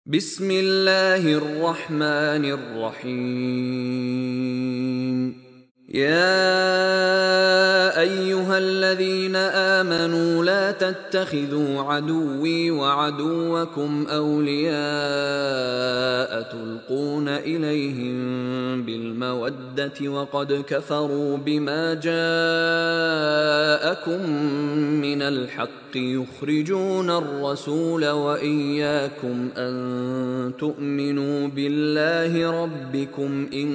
بسم الله الرحمن الرحيم يا أيها الذين آمنوا لا تتخذوا عدوي وعدوكم أولياء تلقون إليهم بالمودة وقد كفروا بما جاءكم من الحق يخرجون الرسول وإياكم أن تؤمنوا بالله ربكم إن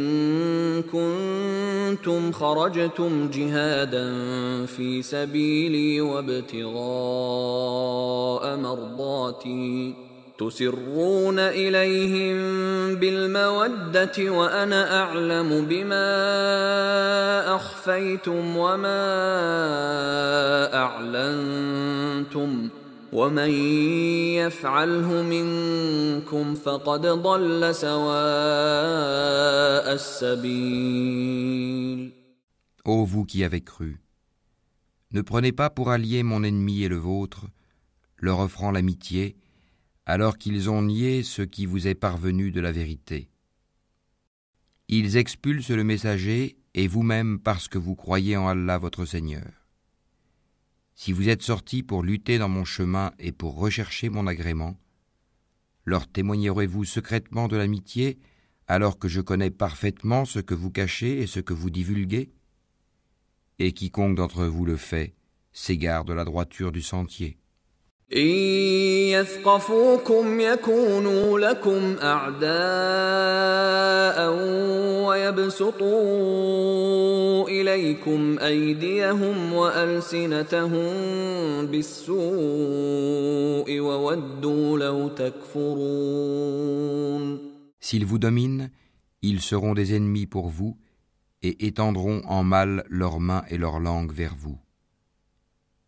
كنتم خرجتم جهادا في سبيلي وابتغاء مرضاتي تسرون إليهم بالمودة وأنا أعلم بما أخفيتم وما أعلنتم ومن يفعله منكم فقد ضل سواء السبيل. Ô vous qui avez cru, ne prenez pas pour alliés mon ennemi et le vôtre, leur offrant l'amitié, alors qu'ils ont nié ce qui vous est parvenu de la vérité. Ils expulsent le messager et vous-même parce que vous croyez en Allah votre Seigneur. Si vous êtes sortis pour lutter dans mon chemin et pour rechercher mon agrément, leur témoignerez-vous secrètement de l'amitié alors que je connais parfaitement ce que vous cachez et ce que vous divulguez ? Et quiconque d'entre vous le fait s'égare de la droiture du sentier. إن يثقفوكم يكونوا لكم أعداء ويبسطوا إليكم أيديهم وألسنتهم بالسوء وودوا لو تكفرون. S'ils vous dominent, ils seront des ennemis pour vous et étendront en mal leurs mains et leurs langues vers vous.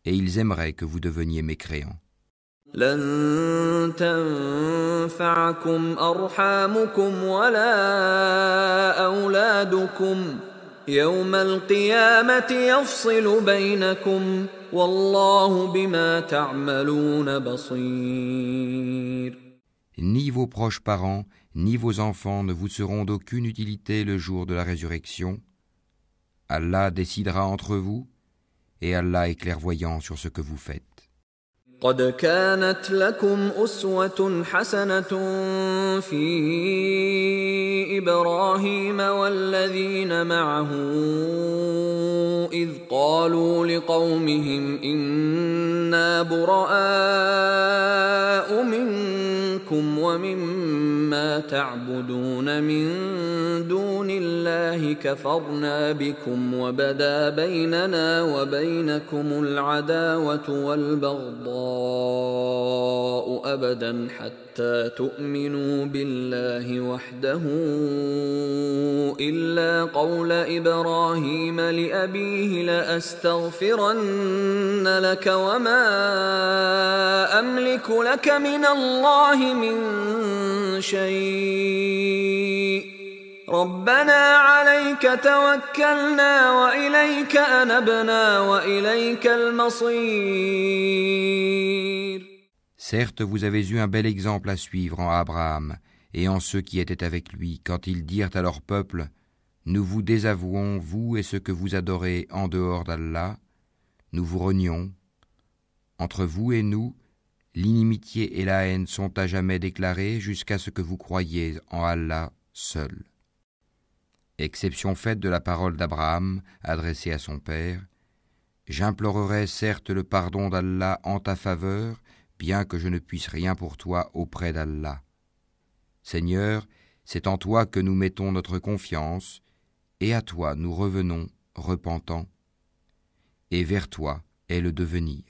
Et ils aimeraient que vous deveniez mécréants. لن تنفعكم أرحامكم ولا أولادكم يوم القيامة يفصل بينكم والله بما تعملون بصير. Ni vos proches parents, ni vos enfants ne vous seront d'aucune utilité le jour de la résurrection. Allah décidera entre vous, et Allah est clairvoyant sur ce que vous faites. قد كانت لكم أسوة حسنة في إبراهيم والذين معه إذ قالوا لقومهم إنا براء منكم ومما تعبدون من دون الله كفرنا بكم وبدا بيننا وبينكم العداوة والبغضاء أبدا حتى تؤمنوا بالله وحده إلا قول إبراهيم لأبيه لأستغفرن لك وما أملك لك من الله من شيء ربنا عليك توكلنا وإليك أنبنا وإليك المصير. Certes, vous avez eu un bel exemple à suivre en Abraham et en ceux qui étaient avec lui, quand ils dirent à leur peuple : Nous vous désavouons, vous et ceux que vous adorez en dehors d'Allah, nous vous renions. Entre vous et nous, l'inimitié et la haine sont à jamais déclarées jusqu'à ce que vous croyiez en Allah seul. Exception faite de la parole d'Abraham adressée à son père, j'implorerai certes le pardon d'Allah en ta faveur, bien que je ne puisse rien pour toi auprès d'Allah. Seigneur, c'est en toi que nous mettons notre confiance, et à toi nous revenons, repentants, et vers toi est le devenir.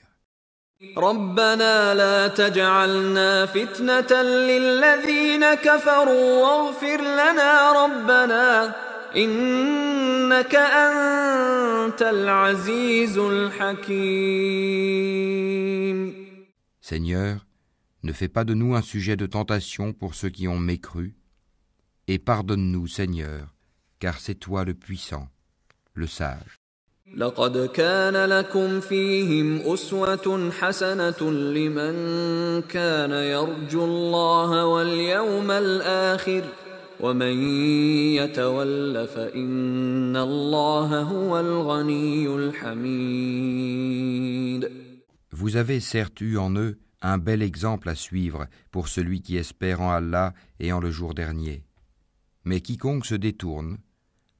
ربنا لا تجعلنا فتنة للذين كفروا واغفر لنا ربنا إنك أنت العزيز الحكيم. Seigneur, ne fais pas de nous un sujet de tentation pour ceux qui ont mécru, et pardonne-nous, Seigneur, car c'est toi le puissant, le sage. لقد كان لكم فيهم أسوة حسنة لمن كان يرجو الله واليوم الآخر ومن يتول فإن الله هو الغني الحميد. Vous avez certes eu en eux un bel exemple à suivre pour celui qui espère en Allah et en le jour dernier. Mais quiconque se détourne,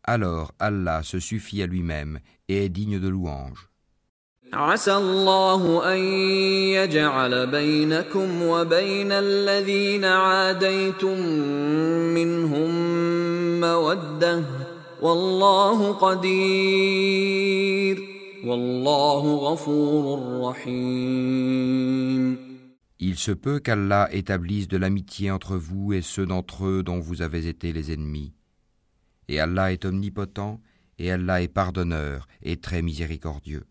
alors Allah se suffit à lui-même et est digne de louange. عسى الله أن يجعل بينكم وبين الذين عاديتم منهم مودة والله قدير والله غفور رحيم. Il se peut qu'Allah établisse de l'amitié entre vous et ceux d'entre eux dont vous avez été les ennemis. Et Allah est omnipotent, et Allah est pardonneur et très miséricordieux.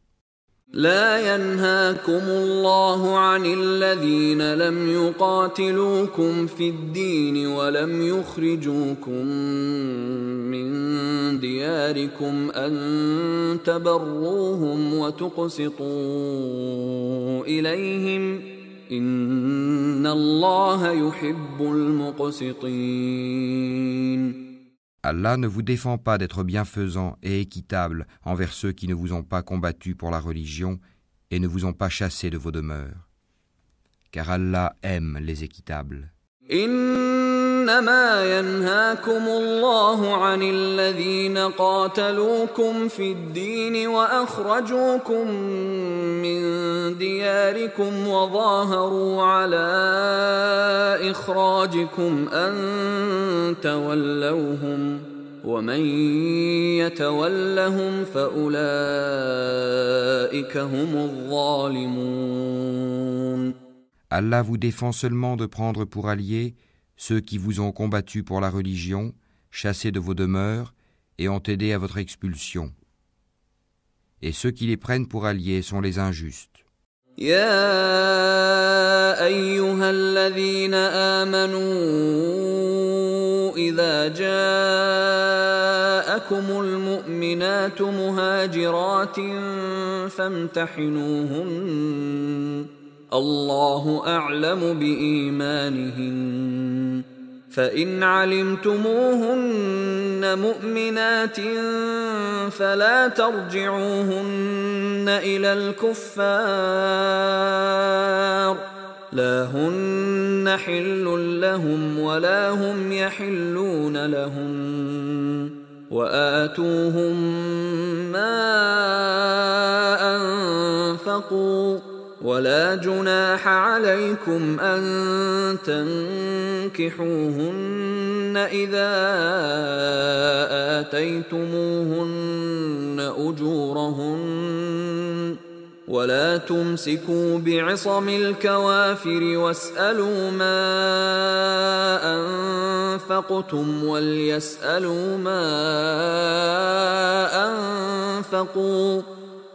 لا ينهاكم الله عن الذين لم يقاتلوكم في الدين ولم يخرجوكم من دياركم أن تبروهم وتقسطوا إليهم إن الله يحب المقسطين. Allah ne vous défend pas d'être bienfaisant et équitable envers ceux qui ne vous ont pas combattu pour la religion et ne vous ont pas chassé de vos demeures. Car Allah aime les équitables. إنما ينهاكم الله عن الذين قاتلوكم في الدين وأخرجوكم من دياركم وظاهروا على إخراجكم أن تولوهم ومن يتولهم فأولئك هم الظالمون. Allah vous défend seulement de prendre pour alliés ceux qui vous ont combattu pour la religion, chassés de vos demeures et ont aidé à votre expulsion. Et ceux qui les prennent pour alliés sont les injustes. يا أيها الذين آمنوا إذا جاءكم المؤمنات مهاجرات فامتحنوهن الله أعلم بإيمانهن فإن علمتموهن مؤمنات فلا ترجعوهن إلى الكفار لا هن حل لهم ولا هم يحلون لهن وآتوهم ما أنفقوا ولا جناح عليكم أن تنكحوهن إذا آتيتموهن أجورهن ولا تمسكوا بعصم الكوافر واسألوا ما أنفقتم وليسألوا ما أنفقوا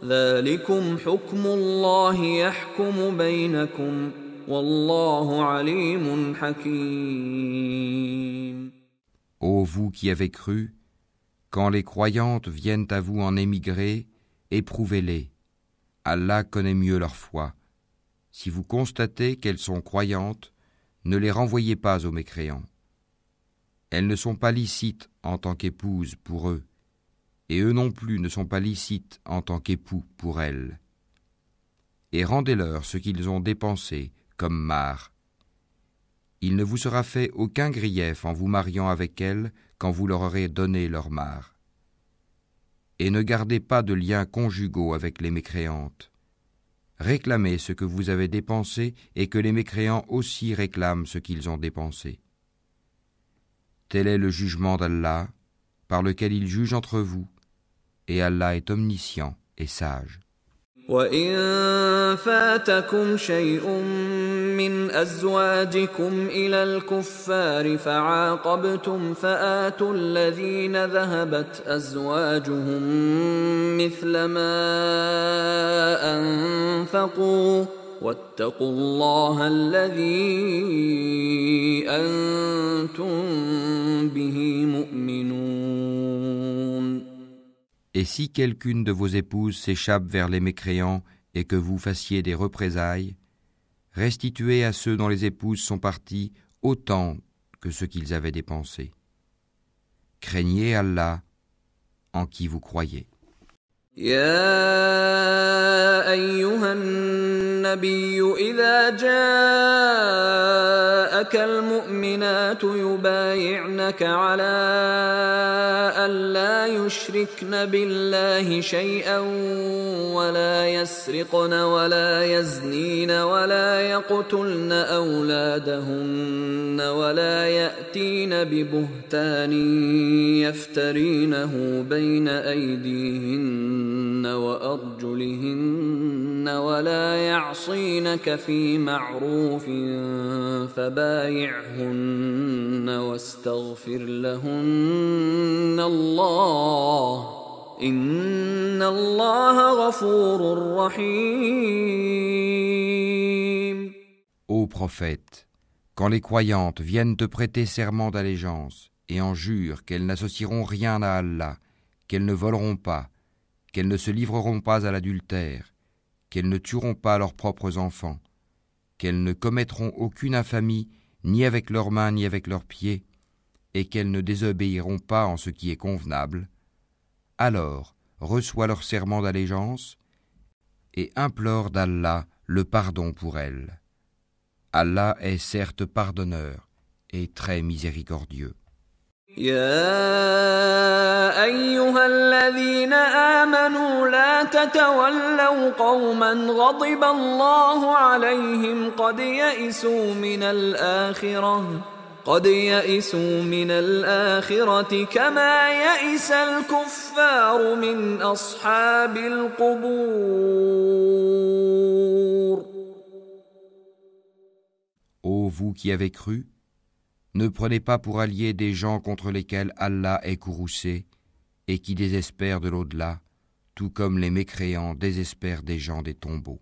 ذلكم حكم الله يحكم بينكم والله عليم حكيم. Ô vous qui avez cru, quand les croyantes viennent à vous en émigrer, éprouvez-les. Allah connaît mieux leur foi. Si vous constatez qu'elles sont croyantes, ne les renvoyez pas aux mécréants. Elles ne sont pas licites en tant qu'épouses pour eux, et eux non plus ne sont pas licites en tant qu'époux pour elles. Et rendez-leur ce qu'ils ont dépensé comme mar. Il ne vous sera fait aucun grief en vous mariant avec elles quand vous leur aurez donné leur mar. Et ne gardez pas de liens conjugaux avec les mécréantes. Réclamez ce que vous avez dépensé et que les mécréants aussi réclament ce qu'ils ont dépensé. Tel est le jugement d'Allah, par lequel il juge entre vous, et Allah est omniscient et sage. وَإِن فَاتَكُمْ شَيْءٌ مِّنْ أَزْوَاجِكُمْ إِلَى الْكُفَّارِ فَعَاقَبْتُمْ فَآتُوا الَّذِينَ ذَهَبَتْ أَزْوَاجُهُم مِّثْلَ مَا أَنفَقُوا وَاتَّقُوا اللَّهَ الَّذِي أَنتُم بِهِ مُؤْمِنُونَ. Et si quelqu'une de vos épouses s'échappe vers les mécréants et que vous fassiez des représailles, restituez à ceux dont les épouses sont parties autant que ce qu'ils avaient dépensé. Craignez Allah en qui vous croyez. يا أيها النبي إذا جاءك المؤمنات يبايعنك على أن لا يشركن بالله شيئا ولا يسرقن ولا يزنين ولا يقتلن أولادهن ولا يأتين ببهتان يفترينه بين أيديهن وأرجلهن ولا يعصينك في معروف فبايعهن واستغفر لهن الله إن الله غفور رحيم. Ô prophète, quand les croyantes viennent te prêter serment d'allégeance et en jurent qu'elles n'associeront rien à Allah, qu'elles ne voleront pas, qu'elles ne se livreront pas à l'adultère, qu'elles ne tueront pas leurs propres enfants, qu'elles ne commettront aucune infamie ni avec leurs mains ni avec leurs pieds, et qu'elles ne désobéiront pas en ce qui est convenable, alors reçois leur serment d'allégeance et implore d'Allah le pardon pour elles. Allah est certes pardonneur et très miséricordieux. يا أيها الذين آمنوا لا تتولوا قوما غضب الله عليهم قد يئسوا من الآخرة كما يئس الكفار من أصحاب القبور. Ô vous qui avez cru, ne prenez pas pour alliés des gens contre lesquels Allah est courroucé et qui désespèrent de l'au-delà, tout comme les mécréants désespèrent des gens des tombeaux.